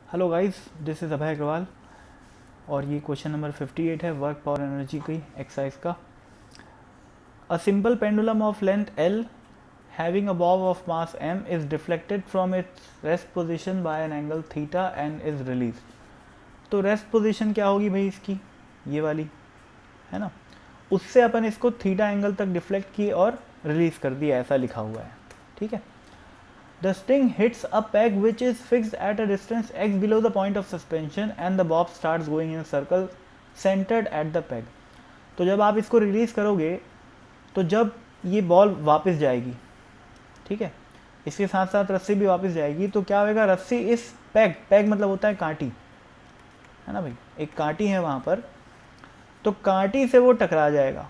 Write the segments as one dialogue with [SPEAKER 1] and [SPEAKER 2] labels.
[SPEAKER 1] Hello guys, this is अभय अग्रवाल और ये question number 58 है वर्क पावर एनर्जी की एक्सरसाइज का। A simple pendulum of length L having a bob of mass m is deflected from its rest position by an angle theta and is released। तो rest position क्या होगी भाई इसकी, ये वाली है ना, उससे अपन इसको थीटा एंगल तक डिफ्लेक्ट की और रिलीज कर दिया, ऐसा लिखा हुआ है। ठीक है। The string hits a peg which is fixed at a distance x below the point of suspension and the bob starts going in a circle centered at the peg। तो जब आप इसको रिलीज करोगे तो जब ये बॉल वापस जाएगी, ठीक है, इसके साथ साथ रस्सी भी वापस जाएगी, तो क्या होगा, रस्सी इस पैग मतलब होता है कांटी, है ना भाई, एक कांटी है वहाँ पर, तो कांटी से वो टकरा जाएगा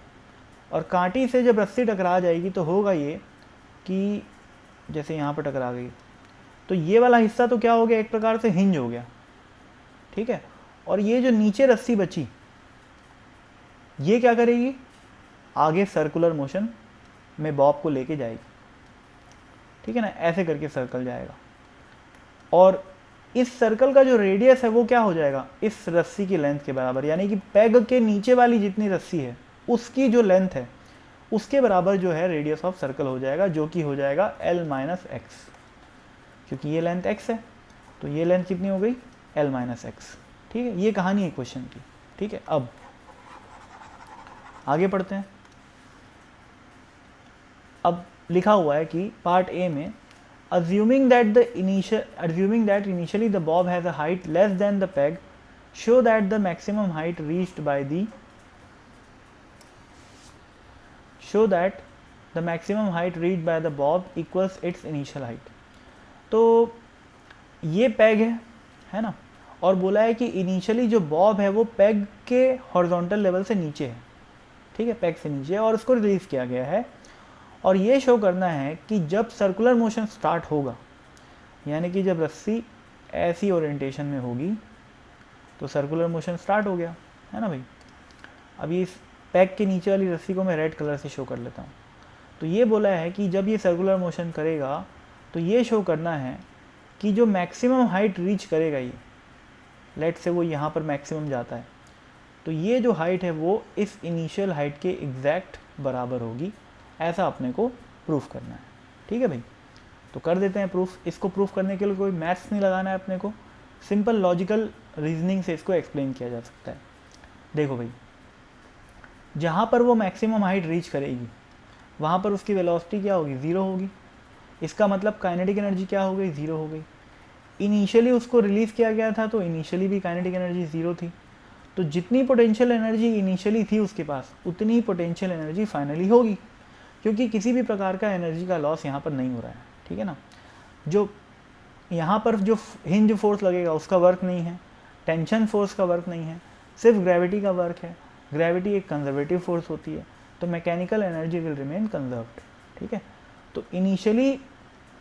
[SPEAKER 1] और कांटी से जब रस्सी टकरा जाएगी तो होगा ये कि जैसे यहाँ पर टकरा गई तो ये वाला हिस्सा तो क्या हो गया, एक प्रकार से हिंज हो गया, ठीक है, और ये जो नीचे रस्सी बची ये क्या करेगी, आगे सर्कुलर मोशन में बॉब को लेके जाएगी, ठीक है ना, ऐसे करके सर्कल जाएगा और इस सर्कल का जो रेडियस है वो क्या हो जाएगा, इस रस्सी की लेंथ के बराबर, यानी कि पैग के नीचे वाली जितनी रस्सी है उसकी जो लेंथ है उसके बराबर जो है रेडियस ऑफ सर्कल हो जाएगा, जो कि हो जाएगा L माइनस एक्स, क्योंकि ये लेंथ x है तो ये लेंथ कितनी हो गई, L माइनस एक्स। ठीक है, ये कहानी है क्वेश्चन की। ठीक है, अब आगे पढ़ते हैं। अब लिखा हुआ है कि पार्ट ए में assuming that initially the bob has a height less than the peg, show that the maximum height reached by the bob equals its initial height। तो ये पैग है ना, और बोला है कि इनिशियली जो बॉब है वो पैग के हॉरिजॉन्टल लेवल से नीचे है, ठीक है, पैग से नीचे है और उसको रिलीज किया गया है, और ये शो करना है कि जब सर्कुलर मोशन स्टार्ट होगा, यानी कि जब रस्सी ऐसी ओरिएंटेशन में होगी तो सर्कुलर मोशन स्टार्ट हो गया, है ना भाई। अब ये पैग के नीचे वाली रस्सी को मैं रेड कलर से शो कर लेता हूँ। तो ये बोला है कि जब ये सर्कुलर मोशन करेगा तो ये शो करना है कि जो मैक्सिमम हाइट रीच करेगा ये, लेट से वो यहाँ पर मैक्सिमम जाता है, तो ये जो हाइट है वो इस इनिशियल हाइट के एग्जैक्ट बराबर होगी, ऐसा अपने को प्रूफ करना है। ठीक है भाई, तो कर देते हैं प्रूफ। इसको प्रूफ करने के लिए कोई मैथ्स नहीं लगाना है अपने को, सिंपल लॉजिकल रीजनिंग से इसको एक्सप्लेन किया जा सकता है। देखो भाई, जहाँ पर वो मैक्सिमम हाइट रीच करेगी वहाँ पर उसकी वेलोसिटी क्या होगी, ज़ीरो होगी। इसका मतलब काइनेटिक एनर्जी क्या हो गई, ज़ीरो हो गई। इनिशियली उसको रिलीज़ किया गया था तो इनिशियली भी काइनेटिक एनर्जी ज़ीरो थी, तो जितनी पोटेंशियल एनर्जी इनिशियली थी उसके पास उतनी पोटेंशियल एनर्जी फाइनली होगी, क्योंकि किसी भी प्रकार का एनर्जी का लॉस यहाँ पर नहीं हो रहा है। ठीक है ना, जो यहाँ पर जो हिंज फोर्स लगेगा उसका वर्क नहीं है, टेंशन फोर्स का वर्क नहीं है, सिर्फ ग्रेविटी का वर्क है। ग्रेविटी एक कंजर्वेटिव फोर्स होती है, तो mechanical energy will remain conserved. ठीक है, तो इनिशियली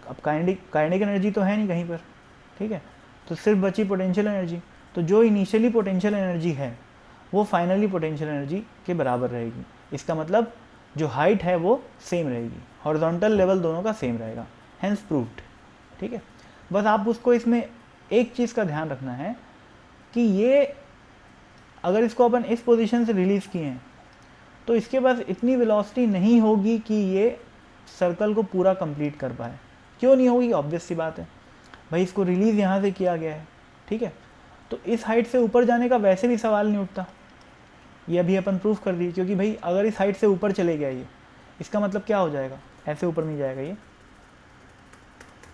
[SPEAKER 1] अब काइनेटिक एनर्जी तो है नहीं कहीं पर, ठीक है, तो सिर्फ बची पोटेंशियल एनर्जी, तो जो इनिशियली पोटेंशियल एनर्जी है वो फाइनली पोटेंशियल एनर्जी के बराबर रहेगी। इसका मतलब जो हाइट है वो सेम रहेगी, हॉरिजॉन्टल लेवल दोनों का सेम रहेगा, हेंस प्रूव्ड। ठीक है, बस आप उसको इसमें एक चीज़ का ध्यान रखना है कि ये अगर इसको अपन इस पोजीशन से रिलीज़ किए हैं तो इसके पास इतनी वेलोसिटी नहीं होगी कि ये सर्कल को पूरा कंप्लीट कर पाए। क्यों नहीं होगी, ऑब्वियस सी बात है भाई, इसको रिलीज़ यहाँ से किया गया है, ठीक है, तो इस हाइट से ऊपर जाने का वैसे भी सवाल नहीं उठता। ये अभी अपन प्रूफ कर दिए, क्योंकि भाई अगर इस हाइट से ऊपर चले गया ये, इसका मतलब क्या हो जाएगा, ऐसे ऊपर नहीं जाएगा ये,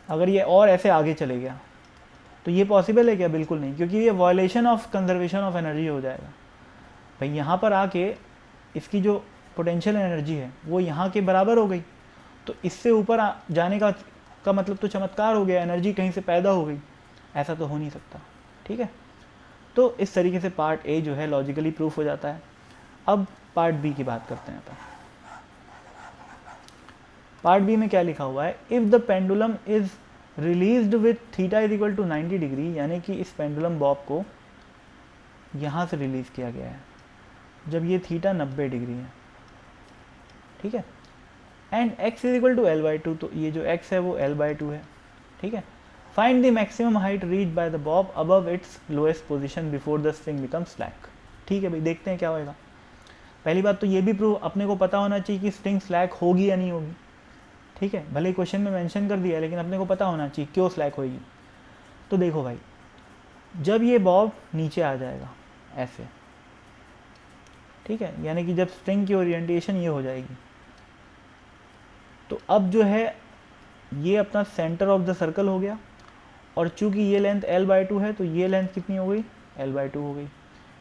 [SPEAKER 1] अगर ये और ऐसे आगे चले गया तो ये पॉसिबल है क्या, बिल्कुल नहीं, क्योंकि ये violation of conservation of energy हो जाएगा। भाई यहाँ पर आके इसकी जो पोटेंशियल एनर्जी है वो यहाँ के बराबर हो गई, तो इससे ऊपर जाने का मतलब तो चमत्कार हो गया, एनर्जी कहीं से पैदा हो गई, ऐसा तो हो नहीं सकता। ठीक है, तो इस तरीके से पार्ट ए जो है लॉजिकली प्रूफ हो जाता है। अब पार्ट बी की बात करते हैं अपन। पार्ट बी में क्या लिखा हुआ है, if the pendulum is released with theta is equal to 90 degree, यानी कि इस पेंडुलम बॉब को यहाँ से रिलीज़ किया गया है जब ये थीटा 90 डिग्री है, ठीक है, and x is equal to L/2, तो ये जो x है वो L/2 है, ठीक है, find the maximum height reach by the bob above its lowest position before the string become slack. ठीक है भाई, देखते हैं क्या होएगा। पहली बात तो ये भी प्रूव अपने को पता होना चाहिए कि स्ट्रिंग स्लैक होगी या नहीं होगी। ठीक है, भले क्वेश्चन में मेंशन कर दिया है लेकिन अपने को पता होना चाहिए क्यों स्लैक होगी। तो देखो भाई, जब ये बॉब नीचे आ जाएगा ऐसे, ठीक है, यानी कि जब स्ट्रिंग की ओरिएंटेशन ये हो जाएगी, तो अब जो है ये अपना सेंटर ऑफ द सर्कल हो गया, और चूंकि ये लेंथ l/2 है तो ये लेंथ कितनी हो गई, l/2 हो गई,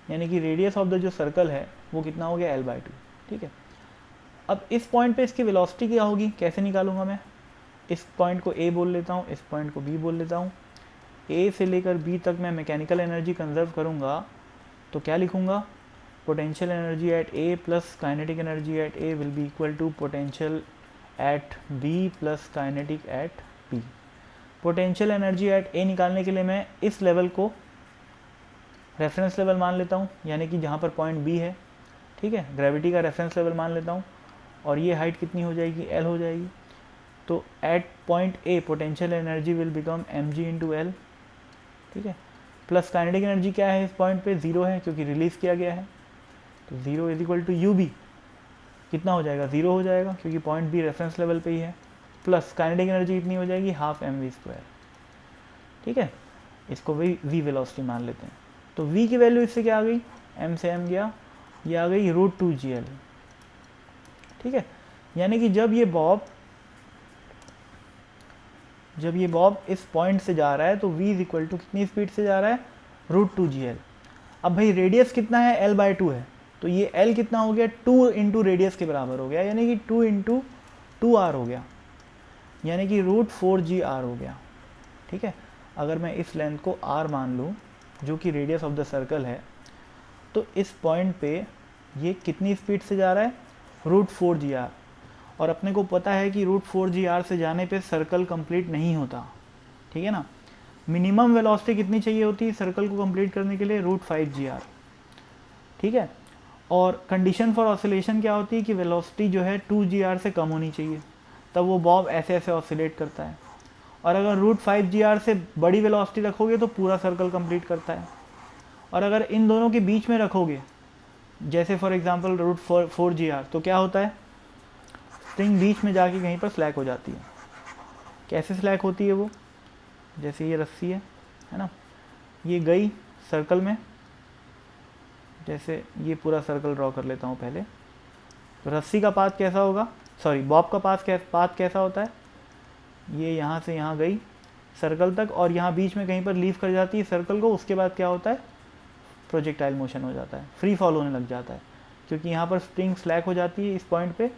[SPEAKER 1] यानी कि रेडियस ऑफ द जो सर्कल है वो कितना हो गया, l/2। ठीक है, अब इस पॉइंट पे इसकी वेलोसिटी क्या होगी, कैसे निकालूंगा मैं, इस पॉइंट को a बोल लेता हूँ, इस पॉइंट को b बोल लेता हूँ। a से लेकर b तक मैं मैकेनिकल एनर्जी कंजर्व करूँगा तो क्या लिखूँगा, potential energy at a plus kinetic energy at a will be equal to potential at b plus kinetic at b। Potential energy at a निकालने के लिए मैं इस लेवल को रेफरेंस लेवल मान लेता हूँ, यानी कि जहाँ पर पॉइंट b है, ठीक है, ग्रेविटी का रेफरेंस लेवल मान लेता हूँ, और ये हाइट कितनी हो जाएगी, l हो जाएगी। तो at point a potential energy will become mg into L. ठीक है, प्लस काइनेटिक एनर्जी क्या है, इस पॉइंट पे 0 है क्योंकि रिलीज किया गया है, तो 0 is equal to u B, कितना हो जाएगा, 0 हो जाएगा क्योंकि पॉइंट बी रेफरेंस लेवल पे ही है, प्लस काइनेटिक एनर्जी कितनी हो जाएगी, हाफ mv²। ठीक है, इसको भी v वेलोसिटी मान लेते हैं। तो v की वैल्यू इससे क्या आ गई, m से m गया, ये आ गई √2gl। ठीक है, यानी कि जब ये बॉब इस पॉइंट से जा रहा है तो v इज इक्वल टू कितनी स्पीड से जा रहा है, √2gl। अब भाई रेडियस कितना है, l/2 है, तो ये l कितना हो गया, 2 इंटू रेडियस के बराबर हो गया, यानी कि 2 इंटू 2r हो गया, यानी कि √4gr हो गया। ठीक है, अगर मैं इस लेंथ को r मान लूँ जो कि रेडियस ऑफ द सर्कल है, तो इस पॉइंट पे ये कितनी स्पीड से जा रहा है, √4gr, और अपने को पता है कि √4gr से जाने पे सर्कल कंप्लीट नहीं होता। ठीक है ना, मिनिमम वेलोसिटी कितनी चाहिए होती है सर्कल को कंप्लीट करने के लिए, √5gr। ठीक है, और कंडीशन फॉर ऑसिलेशन क्या होती है कि वेलोसिटी जो है 2gr से कम होनी चाहिए, तब वो बॉब ऐसे ऐसे ऑसिलेट करता है, और अगर √5gr से बड़ी वेलोसिटी रखोगे तो पूरा सर्कल कंप्लीट करता है, और अगर इन दोनों के बीच में रखोगे जैसे फॉर एग्जांपल √4gr, तो क्या होता है, स्ट्रिंग बीच में जाके कहीं पर स्लैक हो जाती है। कैसे स्लैक होती है वो, जैसे ये रस्सी है ना, ये गई सर्कल में, जैसे ये पूरा सर्कल ड्रॉ कर लेता हूँ पहले, तो रस्सी का पाथ कैसा होगा, सॉरी बॉब का पाथ कैसा होता है, ये यहाँ से यहाँ गई सर्कल तक और यहाँ बीच में कहीं पर लीव कर जाती है सर्कल को, उसके बाद क्या होता है, प्रोजेक्टाइल मोशन हो जाता है, फ्री फॉल होने लग जाता है, क्योंकि यहाँ पर स्प्रिंग स्लैक हो जाती है इस पॉइंट पे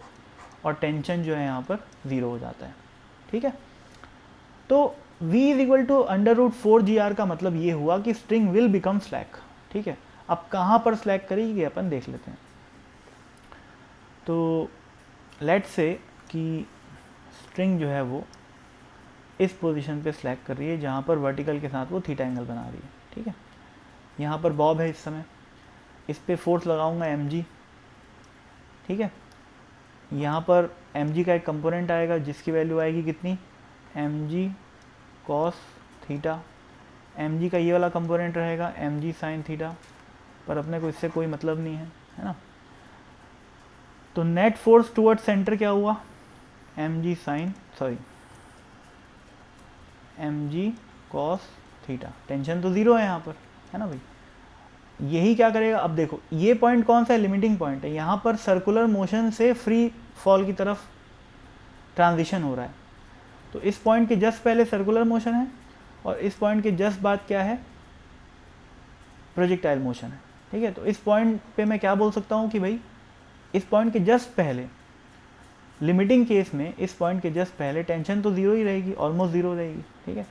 [SPEAKER 1] और टेंशन जो है यहाँ पर 0 हो जाता है। ठीक है, तो v is equal to √4gr का मतलब ये हुआ कि स्ट्रिंग विल बिकम स्लैक। ठीक है, अब कहाँ पर स्लैक करेगी अपन देख लेते हैं। तो लेट्स से कि स्ट्रिंग जो है वो इस पोजीशन पे स्लैक कर रही है जहाँ पर वर्टिकल के साथ वो थीटा एंगल बना रही है। ठीक है, यहाँ पर बॉब है इस समय, इस पे फोर्स लगाऊंगा mg। ठीक है, यहाँ पर mg का एक कंपोनेंट आएगा जिसकी वैल्यू आएगी कितनी, mg cos थीटा, mg का ये वाला कंपोनेंट रहेगा mg sin थीटा, पर अपने को इससे कोई मतलब नहीं है ना। तो नेट फोर्स टुवर्ड सेंटर क्या हुआ, mg cos थीटा, टेंशन तो 0 है यहाँ पर, है ना भाई। यही क्या करेगा, अब देखो ये पॉइंट कौन सा है, लिमिटिंग पॉइंट है, यहाँ पर सर्कुलर मोशन से फ्री फॉल की तरफ ट्रांजिशन हो रहा है, तो इस पॉइंट के जस्ट पहले सर्कुलर मोशन है और इस पॉइंट के जस्ट बाद क्या है, प्रोजेक्टाइल मोशन है। ठीक है, तो इस पॉइंट पे मैं क्या बोल सकता हूँ कि भाई इस पॉइंट के जस्ट पहले, लिमिटिंग केस में इस पॉइंट के जस्ट पहले टेंशन तो 0 ही रहेगी, ऑलमोस्ट 0 रहेगी। ठीक है,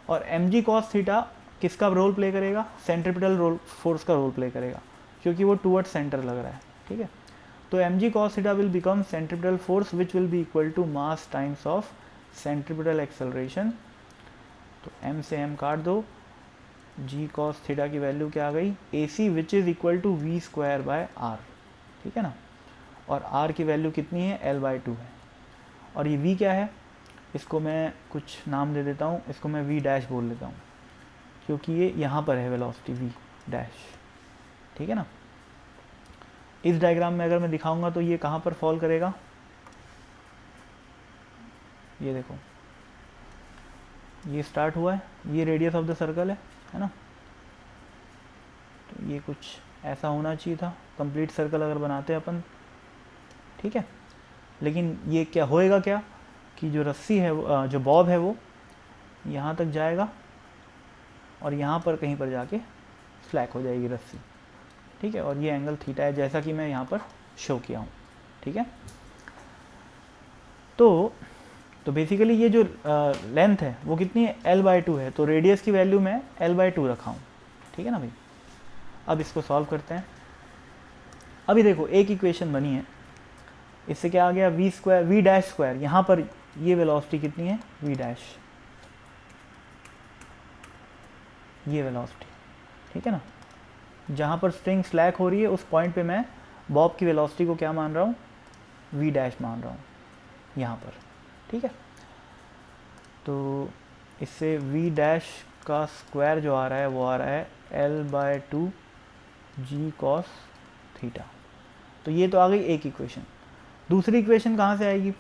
[SPEAKER 1] और mg cos थीटा किसका रोल प्ले करेगा, सेंट्रीपिटल रोल फोर्स का रोल प्ले करेगा, क्योंकि वो टुवर्ड सेंटर लग रहा है। ठीक है, तो mg cos theta will become centripetal force which will be equal to mass times of centripetal acceleration. तो m से m काट दो, g cos थीटा की वैल्यू क्या आ गई, ac which is equal to v²/r। ठीक है ना, और r की वैल्यू कितनी है, l/2 है, और ये v क्या है, इसको मैं कुछ नाम दे देता हूँ, इसको मैं v डैश बोल लेता हूँ क्योंकि ये यहाँ पर है वेलोसिटी v डैश, ठीक है ना। इस डायग्राम में अगर मैं दिखाऊंगा तो ये कहाँ पर फॉल करेगा, ये देखो ये स्टार्ट हुआ है, ये रेडियस ऑफ द सर्कल है ना। तो ये कुछ ऐसा होना चाहिए था कंप्लीट सर्कल अगर बनाते हैं अपन, ठीक है। लेकिन ये क्या होएगा क्या कि जो रस्सी है जो बॉब है वो यहाँ तक जाएगा और यहाँ पर कहीं पर जाके स्लैक हो जाएगी रस्सी, ठीक है। और ये एंगल थीटा है जैसा कि मैं यहाँ पर शो किया हूँ, ठीक है। तो बेसिकली ये जो लेंथ है वो कितनी है, l/2 है। तो रेडियस की वैल्यू मैं l/2 रखा हूँ, ठीक है ना भाई। अब इसको सॉल्व करते हैं। अभी देखो एक इक्वेशन बनी है, इससे क्या आ गया v डैश स्क्वायर, यहाँ पर ये वेलोसिटी कितनी है v डैश, ये वेलोसिटी, ठीक है ना। जहाँ पर स्ट्रिंग स्लैक हो रही है उस पॉइंट पे मैं बॉब की वेलोसिटी को क्या मान रहा हूँ, v डैश मान रहा हूँ यहाँ पर, ठीक है। तो इससे v डैश का स्क्वायर जो आ रहा है वो आ रहा है l/2 g cos थीटा। तो ये तो आ गई एक इक्वेशन। दूसरी इक्वेशन कहाँ से आएगी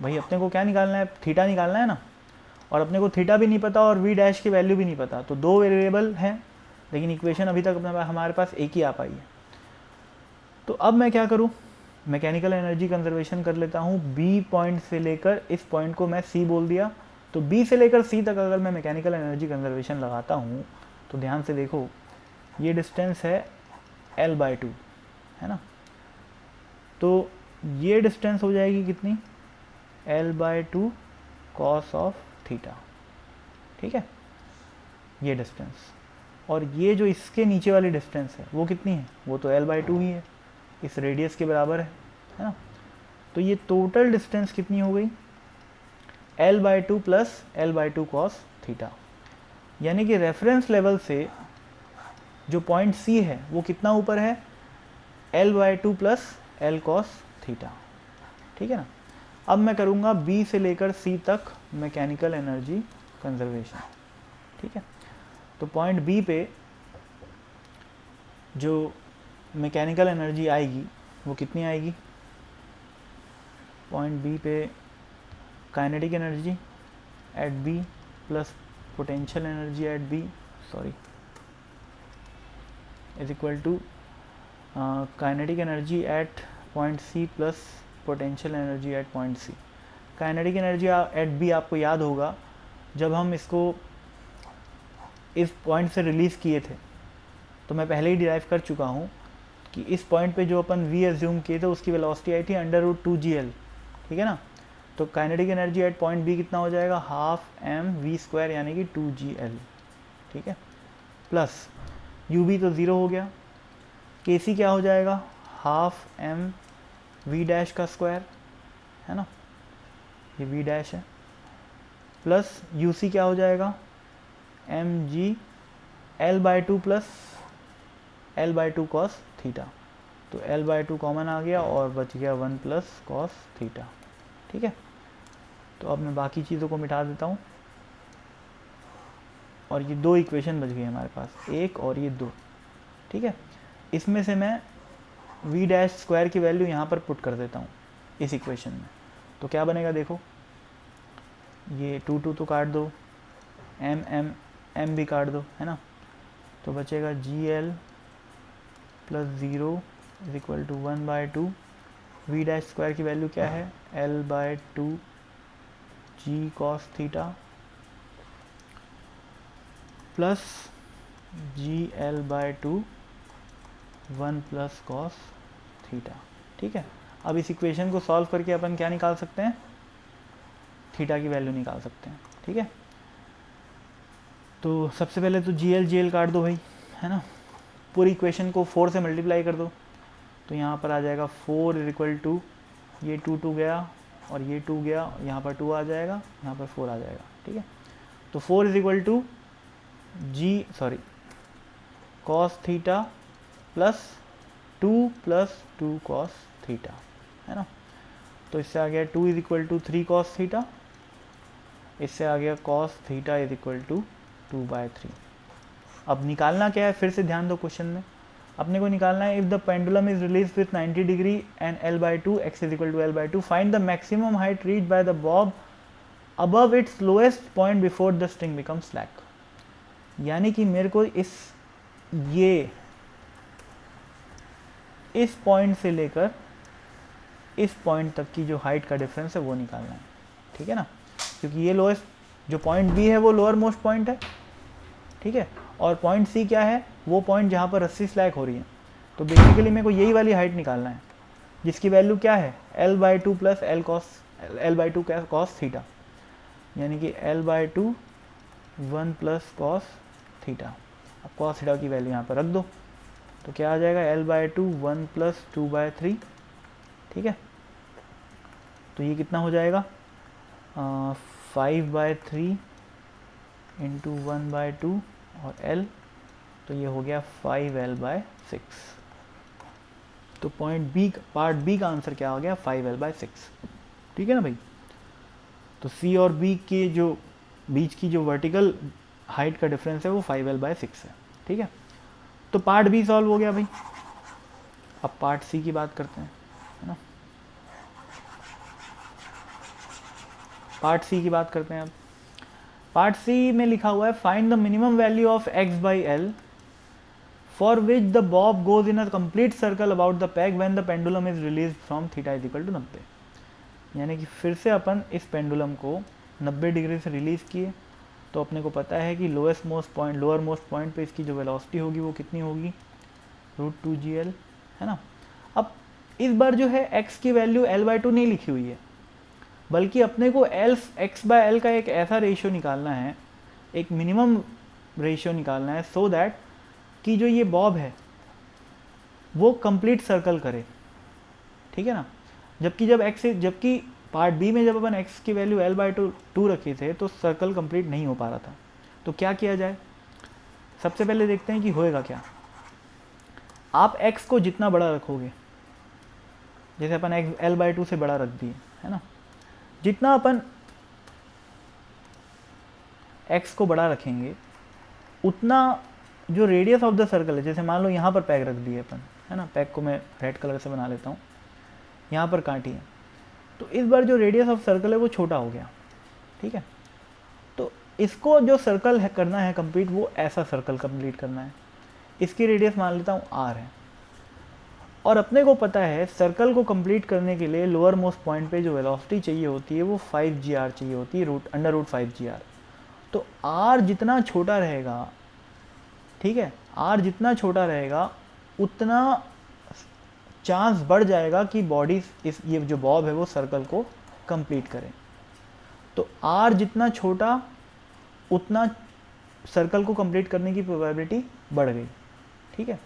[SPEAKER 1] भाई, अपने को क्या निकालना है, थीटा निकालना है ना। और अपने को थीटा भी नहीं पता और v डैश की वैल्यू भी नहीं पता, तो दो वेरिएबल हैं लेकिन इक्वेशन अभी तक हमारे पास एक ही आ पाई है। तो अब मैं क्या करूँ, मैकेनिकल एनर्जी कंजर्वेशन कर लेता हूँ। B पॉइंट से लेकर इस पॉइंट को मैं C बोल दिया, तो B से लेकर C तक अगर मैं मैकेनिकल एनर्जी कंजर्वेशन लगाता हूँ तो ध्यान से देखो ये डिस्टेंस है l/2, है ना। तो ये डिस्टेंस हो जाएगी कितनी, l/2 cos ऑफ थीटा, ठीक है, ये डिस्टेंस। और ये जो इसके नीचे वाली डिस्टेंस है वो कितनी है, वो तो l/2 ही है, इस रेडियस के बराबर है ना। तो ये टोटल डिस्टेंस कितनी हो गई, l/2 plus l/2 cos theta. यानी कि रेफरेंस लेवल से जो पॉइंट C है वो कितना ऊपर है, l/2 plus l cos theta, ठीक है ना। अब मैं करूँगा B से लेकर C तक मैकेनिकल एनर्जी कंजर्वेशन, ठीक है। तो पॉइंट B पे जो मैकेनिकल एनर्जी आएगी वो कितनी आएगी, पॉइंट B पे kinetic energy at B plus potential energy at B is equal to kinetic energy at point C plus potential energy at point C। Kinetic energy at B आपको याद होगा जब हम इसको इस पॉइंट से रिलीज़ किए थे तो मैं पहले ही डिराइव कर चुका हूँ कि इस पॉइंट पे जो अपन v एज्यूम किए थे उसकी वेलोसिटी आई थी √2gl, ठीक है ना। तो kinetic energy at point B कितना हो जाएगा, हाफ mv² यानी कि 2gl, ठीक है। प्लस ub तो ज़ीरो हो गया, kc क्या हो जाएगा, हाफ mv डैश का स्क्वायर, है ना, ये v डैश है, प्लस uc क्या हो जाएगा, mg l/2 plus l/2 cos theta. तो l/2 कॉमन आ गया और बच गया 1 प्लस cos थीटा, ठीक है। तो अब मैं बाकी चीज़ों को मिटा देता हूँ और ये दो इक्वेशन बच गई हमारे पास, एक और ये दो, ठीक है। इसमें से मैं v डैश स्क्वायर की वैल्यू यहाँ पर पुट कर देता हूँ इस इक्वेशन में। तो क्या बनेगा देखो, ये 2 तो काट दो, m भी काट दो, है ना। तो बचेगा gl plus 0 is equal to 1/2, v dash square की वैल्यू क्या है, l/2 g cos theta plus gl/2 1 plus cos theta, ठीक है। अब इस इक्वेशन को सॉल्व करके अपन क्या निकाल सकते हैं, थीटा की वैल्यू निकाल सकते हैं, ठीक है। तो सबसे पहले तो gl काट दो भाई, है ना। पूरी इक्वेशन को 4 से मल्टीप्लाई कर दो, तो यहाँ पर आ जाएगा 4 इज इक्वल टू, ये 2 गया और ये 2 गया, यहाँ पर 2 आ जाएगा, यहाँ पर 4 आ जाएगा, ठीक है। तो 4 is equal to cos theta plus 2 cos theta, है ना। तो इससे आ गया 2 is equal to 3 cos theta, इससे आ गया cos theta is equal to 2/3। अब निकालना क्या है, फिर से ध्यान दो क्वेश्चन में, अपने को निकालना है if the pendulum is release with 90 degree and L/2 x is equal to L/2 find the maximum height reach by the bob above its lowest point before the string become slack. यानी कि मेरे को इस point से लेकर इस point तक की जो हाइट का डिफरेंस है वो निकालना है, ठीक है ना, क्योंकि ये लोएस्ट जो पॉइंट बी है वो लोअर मोस्ट पॉइंट है, ठीक है, और पॉइंट सी क्या है, वो पॉइंट जहाँ पर रस्सी स्लैक हो रही है। तो बेसिकली मेरे को यही वाली हाइट निकालना है जिसकी वैल्यू क्या है L/2 plus L/2 cos theta, यानी कि L/2 1 प्लस कॉस थीटा। अब कॉस थीटा की वैल्यू यहाँ पर रख दो, तो क्या आ जाएगा L/2 1 प्लस 2/3, ठीक है। तो ये कितना हो जाएगा 5/3 इंटू 1/2 और L, तो ये हो गया 5L/6। तो पार्ट बी का आंसर क्या हो गया 5L/6, ठीक है ना भाई। तो सी और बी के जो बीच की जो वर्टिकल हाइट का डिफरेंस है वो 5L/6 है, ठीक है। तो पार्ट बी सॉल्व हो गया भाई। अब पार्ट सी की बात करते हैं, है ना। पार्ट सी की बात करते हैं अब। पार्ट सी में लिखा हुआ है find the minimum value of x/L for which the bob goes in a complete circle about the peg when the pendulum is release from theta is equal to 90। यानी कि फिर से अपन इस पेंडुलम को 90 डिग्री से रिलीज़ किए, तो अपने को पता है कि लोअर मोस्ट पॉइंट पे इसकी जो वेलोसिटी होगी वो कितनी होगी √2gl, है ना। अब इस बार जो है x की वैल्यू L/2 नहीं लिखी हुई है, बल्कि अपने को x/L का एक ऐसा रेशियो निकालना है, एक मिनिमम रेशियो निकालना है, सो दैट कि जो ये बॉब है वो कंप्लीट सर्कल करे, ठीक है ना। जबकि पार्ट बी में जब अपन x की वैल्यू L/2 रखे थे तो सर्कल कंप्लीट नहीं हो पा रहा था। तो क्या किया जाए, सबसे पहले देखते हैं कि होएगा क्या। आप x को जितना बड़ा रखोगे, जैसे अपन x L/2 से बड़ा रख दिए, है ना, जितना अपन x को बड़ा रखेंगे उतना जो रेडियस ऑफ द सर्कल है, जैसे मान लो यहाँ पर पैग रख दिए अपन, है ना, पैग को मैं रेड कलर से बना लेता हूँ, यहाँ पर कांटी है, तो इस बार जो रेडियस ऑफ सर्कल है वो छोटा हो गया, ठीक है। तो इसको जो सर्कल है करना है कंप्लीट, वो ऐसा सर्कल कंप्लीट करना है। इसकी रेडियस मान लेता हूँ r है, और अपने को पता है सर्कल को कंप्लीट करने के लिए लोअर मोस्ट पॉइंट पे जो वेलोसिटी चाहिए होती है वो 5gr चाहिए होती है, √5gr। तो r जितना छोटा रहेगा, ठीक है, r जितना छोटा रहेगा उतना चांस बढ़ जाएगा कि बॉडी ये जो बॉब है वो सर्कल को कंप्लीट करे। तो r जितना छोटा उतना सर्कल को कंप्लीट करने की प्रोबेबिलिटी बढ़ गई, ठीक है।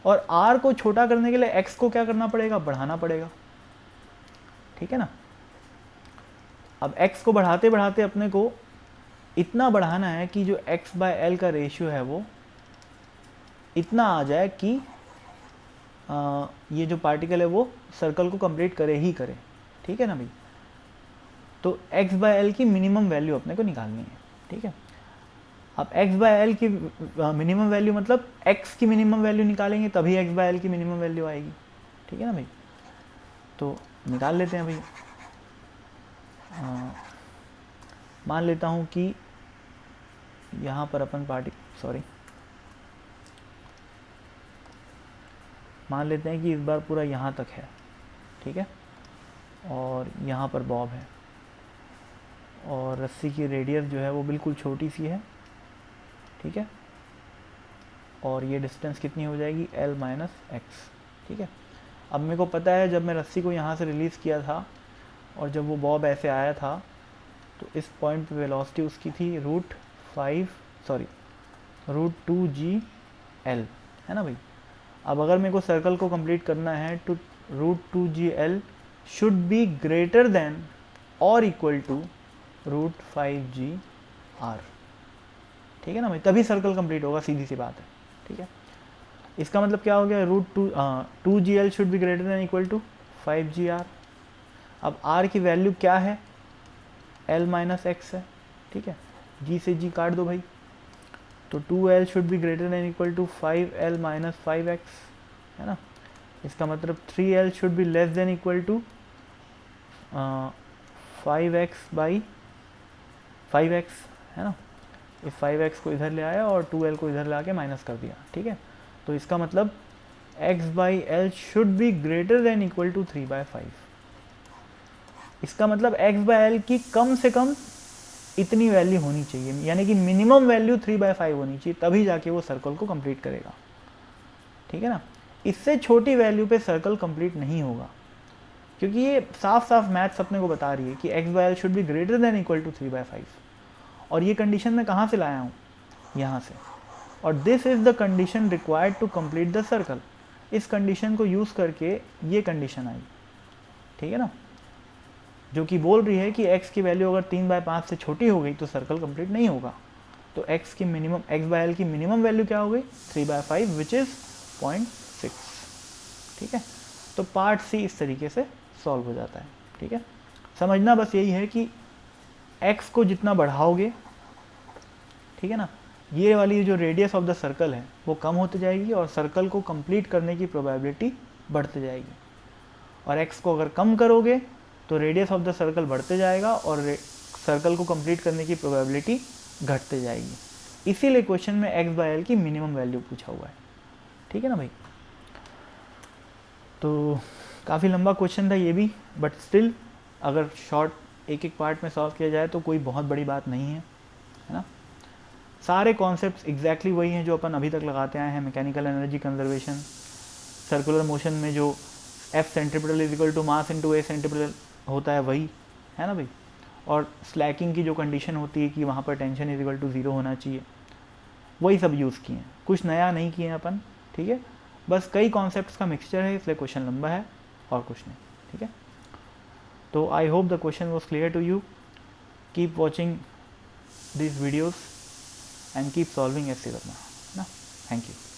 [SPEAKER 1] और r को छोटा करने के लिए x को क्या करना पड़ेगा, बढ़ाना पड़ेगा, ठीक है ना। अब x को बढ़ाते बढ़ाते अपने को इतना बढ़ाना है कि जो x/L का रेशियो है वो इतना आ जाए कि ये जो पार्टिकल है वो सर्कल को कंप्लीट करे ही करे, ठीक है ना भाई। तो x/L की मिनिमम वैल्यू अपने को निकालनी है, ठीक है। अब x/L की मिनिमम वैल्यू मतलब x की मिनिमम वैल्यू निकालेंगे तभी x/L की मिनिमम वैल्यू आएगी, ठीक है ना भाई। तो निकाल लेते हैं भाई। मान लेता हूँ कि यहाँ पर अपन मान लेते हैं कि इस बार पूरा यहाँ तक है, ठीक है, और यहाँ पर बॉब है और रस्सी की रेडियस जो है वो बिल्कुल छोटी सी है, ठीक है, और ये डिस्टेंस कितनी हो जाएगी L-x, ठीक है। अब मेरे को पता है जब मैं रस्सी को यहाँ से रिलीज़ किया था और जब वो बॉब ऐसे आया था तो इस पॉइंट पे वेलोसिटी उसकी थी √2gl, है ना भाई। अब अगर मेरे को सर्कल को कंप्लीट करना है तो √2gl should be greater then और इक्वल टू √5gr, ठीक है ना भाई, तभी सर्कल कंप्लीट होगा, सीधी सी बात है, ठीक है। इसका मतलब क्या हो गया, √2gl should be greater than equal to 5gr। अब r की वैल्यू क्या है, l माइनस एक्स है, ठीक है, g से g काट दो भाई, तो 2l should be greater than equal to 5l minus 5x, है ना। इसका मतलब 3l should be less than equal to 5x by 5x, है ना। इस 5x को इधर ले आया और 2l को इधर ला के माइनस कर दिया, ठीक है। तो इसका मतलब x by L should be greater than equal to 3/5। इसका मतलब x बाई एल की कम से कम इतनी वैल्यू होनी चाहिए, यानी कि मिनिमम वैल्यू 3/5 होनी चाहिए, तभी जाके वो सर्कल को कंप्लीट करेगा, ठीक है ना। इससे छोटी वैल्यू पे सर्कल कंप्लीट नहीं होगा, क्योंकि ये साफ साफ मैथ्स अपने को बता रही है कि x by L should be greater than equal to 3/5, और ये कंडीशन मैं कहाँ से लाया हूँ, यहाँ से, और this is the condition required to complete the circle. इस कंडीशन को यूज़ करके ये कंडीशन आई, ठीक है ना, जो कि बोल रही है कि x की वैल्यू अगर 3/5 से छोटी हो गई तो सर्कल कंप्लीट नहीं होगा। तो x बाई एल की मिनिमम वैल्यू क्या हो गई, 3/5 विच इज़ 0.6, ठीक है। तो पार्ट सी इस तरीके से सॉल्व हो जाता है, ठीक है। समझना बस यही है कि x को जितना बढ़ाओगे, ठीक है ना, ये वाली जो रेडियस ऑफ द सर्कल है वो कम होती जाएगी और सर्कल को कंप्लीट करने की प्रोबेबिलिटी बढ़ती जाएगी, और x को अगर कम करोगे तो रेडियस ऑफ द सर्कल बढ़ते जाएगा और सर्कल को कंप्लीट करने की प्रोबेबिलिटी घटते जाएगी। इसीलिए क्वेश्चन में x बाई एल की मिनिमम वैल्यू पूछा हुआ है, ठीक है ना भाई। तो काफ़ी लंबा क्वेश्चन था ये भी, बट स्टिल अगर शॉर्ट एक एक पार्ट में सॉल्व किया जाए तो कोई बहुत बड़ी बात नहीं है, है ना। सारे कॉन्सेप्ट्स एग्जैक्टली वही हैं जो अपन अभी तक लगाते आए हैं। Mechanical energy conservation, circular motion में जो F centripetal is equal to mass into A centripetal होता है वही, है ना भाई। और स्लैकिंग की जो कंडीशन होती है कि वहाँ पर टेंशन इज इक्वल टू 0 होना चाहिए, वही सब यूज़ किए हैं, कुछ नया नहीं किए हैं अपन, ठीक है। बस कई कॉन्सेप्ट्स का मिक्सचर है, इसलिए क्वेश्चन लंबा है और कुछ नहीं, ठीक है। तो I hope the question was clear to you. Keep watching these videos and keep solving SC Verma. Thank you.